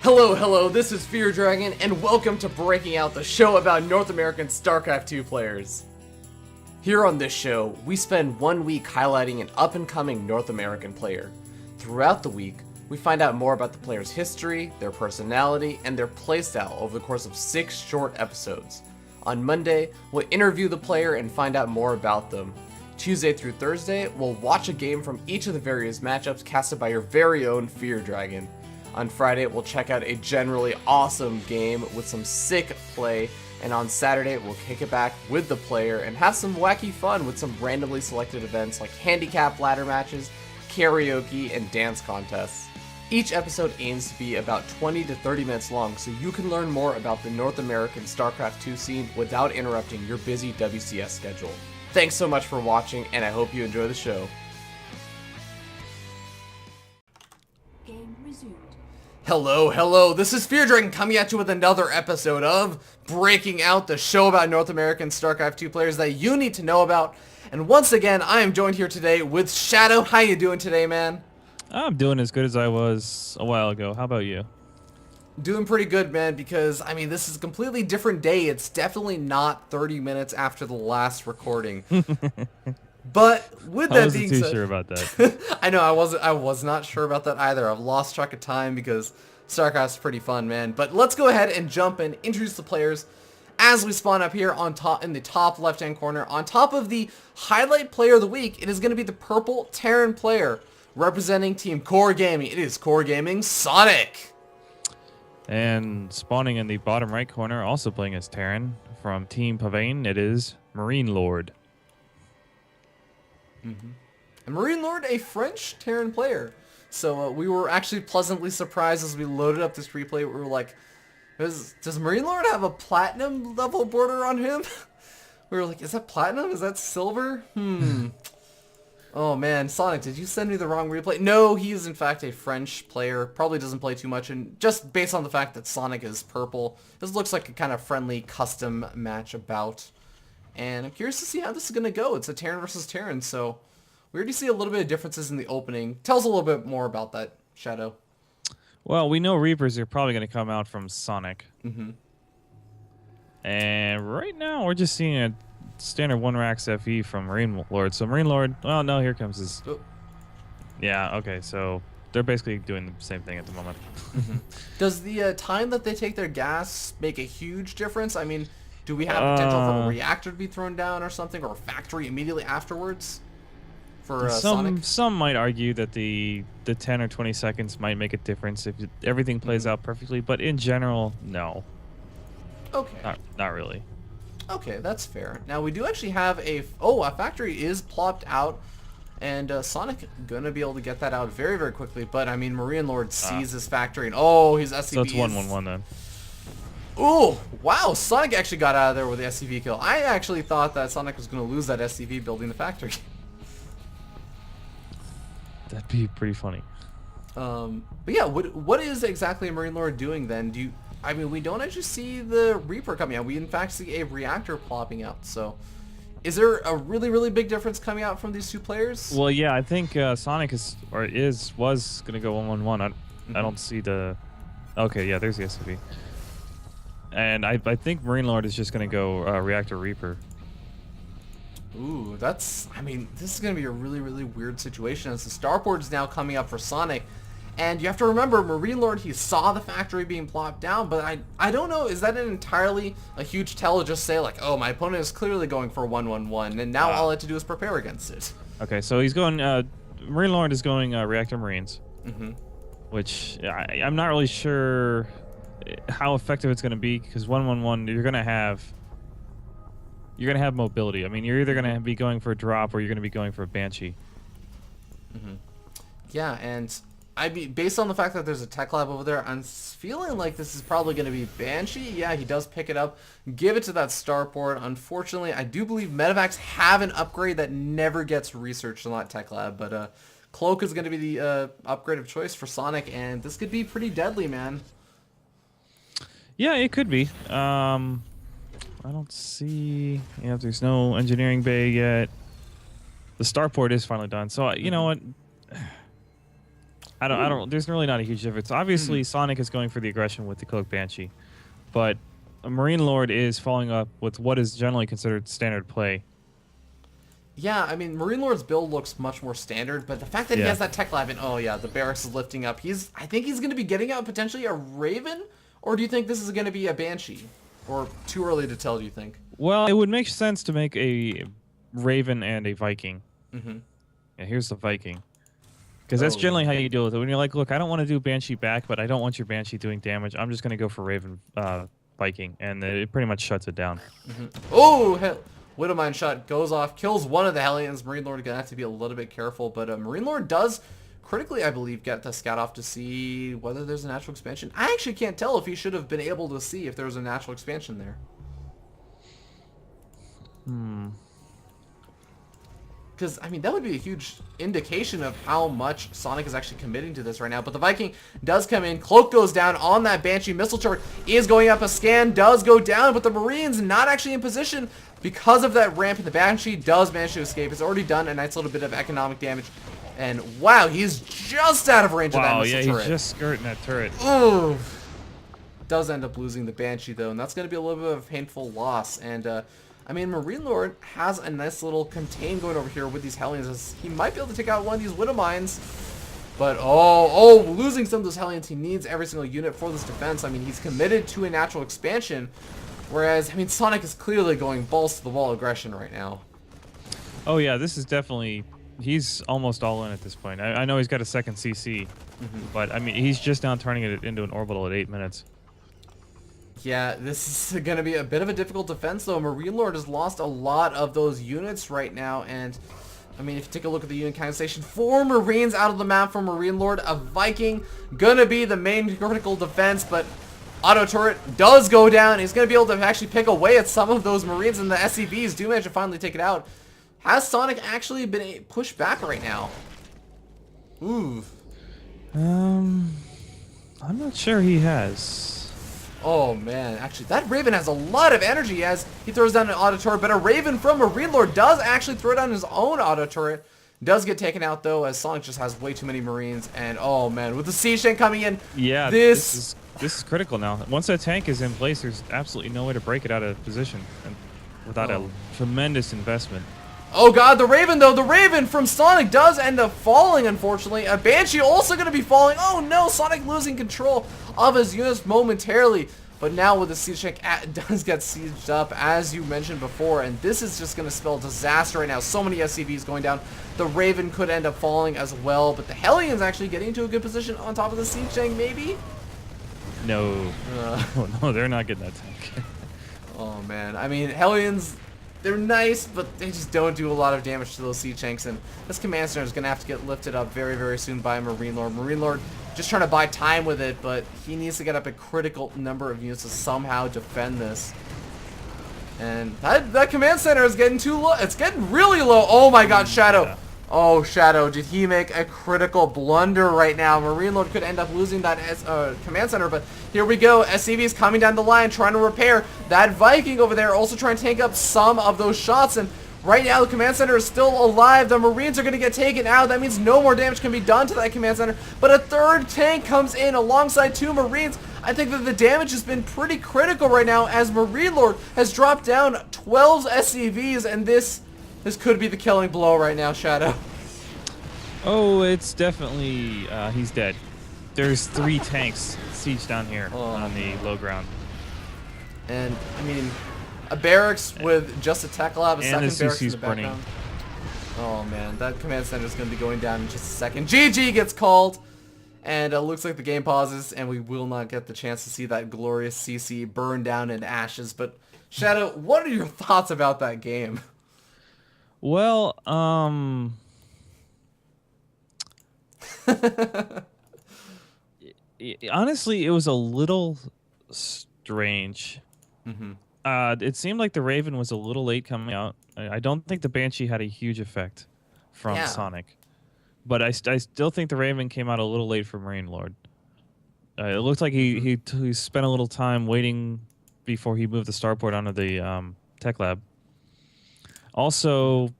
Hello, this is Fear Dragon, and welcome to Breaking Out, the show about North American StarCraft 2 players. Here on this show, we spend 1 week highlighting an up-and-coming North American player. Throughout the week, we find out more about the player's history, their personality, and their playstyle over the course of 6 short episodes. On Monday, we'll interview the player and find out more about them. Tuesday through Thursday, we'll watch a game from each of the various matchups casted by your very own Fear Dragon. On Friday, we'll check out a generally awesome game with some sick play, and on Saturday, we'll kick it back with the player and have some wacky fun with some randomly selected events like handicap ladder matches, karaoke, and dance contests. Each episode aims to be about 20 to 30 minutes long, so you can learn more about the North American StarCraft 2 scene without interrupting your busy WCS schedule. Thanks so much for watching, and I hope you enjoy the show. Game resumed. Hello, this is Fear Dragon coming at you with another episode of Breaking Out, the show about North American StarCraft 2 players that you need to know about. And once again, I am joined here today with Shadow. How you doing today, man? I'm doing as good as I was a while ago. How about you? Doing pretty good, man, because, I mean, this is a completely different day. It's definitely not 30 minutes after the last recording. But with that being said, I wasn't too sure about that. I know I was not sure about that either. I've lost track of time because StarCraft's pretty fun, man. But let's go ahead and jump and introduce the players as we spawn up here on top in the top left-hand corner. On top of the highlight player of the week, it is going to be the purple Terran player representing Team Core Gaming. It is Core Gaming Sonic. And spawning in the bottom right corner, also playing as Terran from Team Pavane, it is Marine Lord. And Marine Lord, a French Terran player. So we were actually pleasantly surprised as we loaded up this replay. We were like, does Marine Lord have a platinum level border on him? We were like, is that platinum? Is that silver? Oh man, Sonic, did you send me the wrong replay? No, he is in fact a French player. Probably doesn't play too much, and just based on the fact that Sonic is purple, this looks like a kind of friendly custom match about. And I'm curious to see how this is going to go. It's a Terran versus Terran, so we already see a little bit of differences in the opening. Tell us a little bit more about that, Shadow. Well, we know Reapers are probably going to come out from Sonic. And right now, we're just seeing a standard 1-Rax FE from Marine Lord. So Marine Lord, well, no, here comes his... Oh. Yeah, okay, so they're basically doing the same thing at the moment. Does the time that they take their gas make a huge difference? I mean, do we have potential for a reactor to be thrown down or something, or a factory immediately afterwards for Sonic? Some might argue that the 10 or 20 seconds might make a difference if everything plays out perfectly, but in general, no. Okay. Not really. Okay, that's fair. Now, we do actually have a factory is plopped out, and Sonic gonna be able to get that out very, very quickly, but, I mean, Marine Lord sees his factory, and his SCV So it's 1-1-1 then. Ooh, wow, Sonic actually got out of there with the SCV kill. I actually thought that Sonic was going to lose that SCV building the factory. That'd be pretty funny. But yeah, what is exactly Marine Lord doing then? I mean, we don't actually see the Reaper coming out. We in fact see a reactor plopping out. So, is there a really, really big difference coming out from these two players? Well, yeah, I think Sonic was going to go 1-1-1. I don't see the... Okay, yeah, there's the SCV. And I think Marine Lord is just going to go Reactor Reaper. Ooh, I mean, this is going to be a really, really weird situation as the starport's now coming up for Sonic. And you have to remember, Marine Lord, he saw the factory being plopped down, but I don't know, is that an entirely a huge tell to just say, like, oh, my opponent is clearly going for 1-1-1, and now all I have to do is prepare against it? Okay, so he's going, Marine Lord is going Reactor Marines. Which, I'm not really sure how effective it's going to be, because 1-1-1, you're going to have mobility. I mean, you're either going to be going for a drop or you're going to be going for a Banshee. Yeah, and I mean, based on the fact that there's a tech lab over there, I'm feeling like this is probably going to be Banshee. Yeah, he does pick it up, give it to that starport. Unfortunately, I do believe Medivacs have an upgrade that never gets researched in that tech lab, but Cloak is going to be the upgrade of choice for Sonic, and this could be pretty deadly, man. Yeah, it could be. I don't see... Yeah, there's no engineering bay yet. The starport is finally done. So, you know what? I don't. There's really not a huge difference. Obviously, Sonic is going for the aggression with the Cloak Banshee, but a Marine Lord is following up with what is generally considered standard play. Yeah, I mean, Marine Lord's build looks much more standard, but the fact that he has that tech lab and oh yeah, the barracks is lifting up. I think he's going to be getting out potentially a Raven, or do you think this is going to be a Banshee, or too early to tell? Do you think? Well, it would make sense to make a Raven and a Viking. Mm-hmm. Yeah, here's the Viking. Because that's generally how you deal with it. When you're like, look, I don't want to do Banshee back, but I don't want your Banshee doing damage. I'm just going to go for Raven Viking. And it pretty much shuts it down. Mm-hmm. Oh, hell. Widowmine shot goes off, kills one of the Hellions. Marine Lord going to have to be a little bit careful. But Marine Lord does critically, I believe, get the scout off to see whether there's a natural expansion. I actually can't tell if he should have been able to see if there was a natural expansion there. Because, I mean, that would be a huge indication of how much Sonic is actually committing to this right now. But the Viking does come in. Cloak goes down on that Banshee. Missile turret is going up. A scan does go down, but the Marines not actually in position because of that ramp. And the Banshee does manage to escape. It's already done a nice little bit of economic damage. And, wow, he's just out of range of that missile turret. He's just skirting that turret. Ooh. Does end up losing the Banshee, though, and that's going to be a little bit of a painful loss. And, I mean, Marine Lord has a nice little contain going over here with these Hellions. As he might be able to take out one of these Widow Mines. But, losing some of those Hellions. He needs every single unit for this defense. I mean, he's committed to a natural expansion. Whereas, I mean, Sonic is clearly going balls to the wall aggression right now. Oh, yeah, this is definitely... He's almost all in at this point. I know he's got a second CC. But, I mean, he's just now turning it into an orbital at 8 minutes. Yeah, this is going to be a bit of a difficult defense, though. Marine Lord has lost a lot of those units right now, and, I mean, if you take a look at the unit counting station, 4 Marines out of the map for Marine Lord. A Viking going to be the main critical defense, but auto turret does go down. He's going to be able to actually pick away at some of those Marines, and the SCVs do manage to finally take it out. Has Sonic actually been pushed back right now? Ooh. I'm not sure he has. Oh man, actually that Raven has a lot of energy as he throws down an auto turret, but a Raven from Marine Lord does actually throw down his own auto turret. Does get taken out though, as Sonic just has way too many Marines, and oh man, with the siege tank coming in, yeah, this is critical now. Once that tank is in place, there's absolutely no way to break it out of position and without a tremendous investment. Oh god, the Raven though, the Raven from Sonic does end up falling, unfortunately. A Banshee also going to be falling. Oh no, Sonic losing control of his units momentarily. But now with the siege tank, does get sieged up, as you mentioned before. And this is just going to spell disaster right now. So many SCVs going down. The Raven could end up falling as well. But the Hellions actually getting into a good position on top of the siege tank, maybe? No. No, they're not getting that tank. Oh man, I mean, Hellions... They're nice, but they just don't do a lot of damage to those siege tanks, and this command center is going to have to get lifted up very, very soon by Marine Lord. Marine Lord just trying to buy time with it, but he needs to get up a critical number of units to somehow defend this. And that command center is getting too low. It's getting really low. Oh my god, Shadow. Yeah. Oh, Shadow, did he make a critical blunder right now? Marine Lord could end up losing that command center, but here we go. SCV is coming down the line, trying to repair. That Viking over there also trying to tank up some of those shots, and right now the command center is still alive. The Marines are going to get taken out. That means no more damage can be done to that command center, but a third tank comes in alongside 2 Marines. I think that the damage has been pretty critical right now, as Marine Lord has dropped down 12 SCVs, and this could be the killing blow right now, Shadow. Oh, it's definitely, he's dead. There's 3 tanks sieged down here on the low ground. And, I mean, a barracks with just a tech lab, a second barracks in the background. Oh man, that command center is going to be going down in just a second. GG gets called, and it looks like the game pauses, and we will not get the chance to see that glorious CC burn down in ashes. But, Shadow, what are your thoughts about that game? Well, honestly, it was a little strange. It seemed like the Raven was a little late coming out. I don't think the Banshee had a huge effect from Sonic, but I still think the Raven came out a little late for Marine Lord. It looked like he spent a little time waiting before he moved the starport onto the tech lab. Also,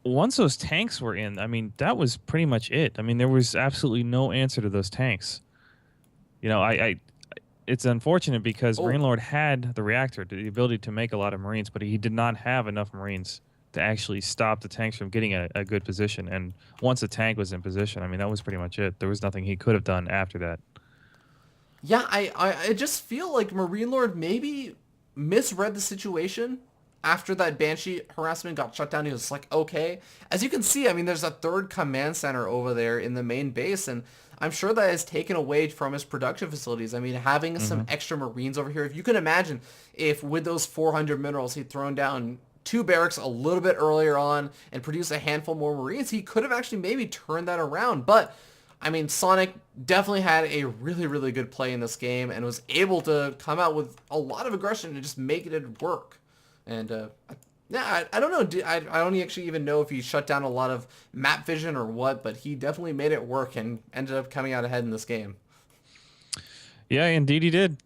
once those tanks were in, I mean, that was pretty much it. I mean, there was absolutely no answer to those tanks. You know, it's unfortunate because Oh, Marine Lord had the reactor, the ability to make a lot of Marines, but he did not have enough Marines to actually stop the tanks from getting a good position. And once the tank was in position, I mean, that was pretty much it. There was nothing he could have done after that. yeah, I just feel like Marine Lord maybe misread the situation after that Banshee harassment got shut down. He was like, okay. As you can see, I mean, there's a third command center over there in the main base, and I'm sure that has taken away from his production facilities. I mean, having some Hmm. extra Marines over here, if you can imagine if with those 400 minerals he'd thrown down two barracks a little bit earlier on and produced a handful more Marines, he could have actually maybe turned that around. But I mean, Sonic definitely had a really, really good play in this game and was able to come out with a lot of aggression and just make it work. And yeah, I don't know. I don't actually even know if he shut down a lot of map vision or what, but he definitely made it work and ended up coming out ahead in this game. Yeah, indeed he did.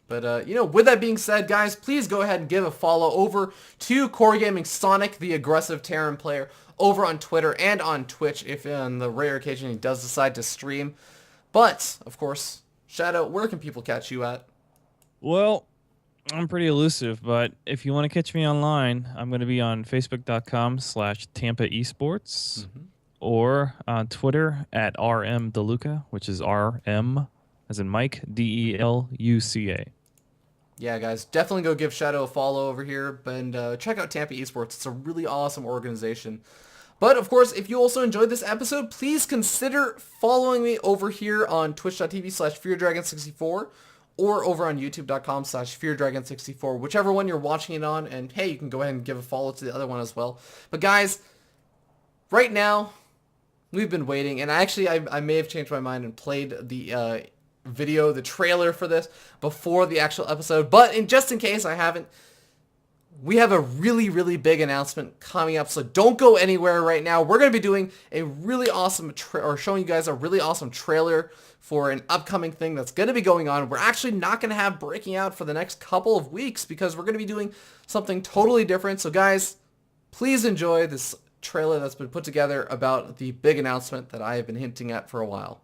But, with that being said, guys, please go ahead and give a follow over to Core Gaming Sonic, the aggressive Terran player, over on Twitter and on Twitch if on the rare occasion he does decide to stream. But, of course, Shadow, where can people catch you at? Well, I'm pretty elusive, but if you want to catch me online, I'm going to be on facebook.com/Tampa Esports or on Twitter at RMDeluca, which is RM as in Mike, DELUCA. Yeah, guys, definitely go give Shadow a follow over here and check out Tampa Esports. It's a really awesome organization. But, of course, if you also enjoyed this episode, please consider following me over here on twitch.tv/FearDragon64 or over on youtube.com/FearDragon64, whichever one you're watching it on. And, hey, you can go ahead and give a follow to the other one as well. But, guys, right now, we've been waiting. And I may have changed my mind and played the video, the trailer for this before the actual episode. But just in case I haven't, we have a really, really big announcement coming up, so don't go anywhere right now. We're going to be doing a really awesome, or showing you guys a really awesome trailer for an upcoming thing that's going to be going on. We're actually not going to have breaking out for the next couple of weeks because we're going to be doing something totally different. So guys, please enjoy this trailer that's been put together about the big announcement that I have been hinting at for a while.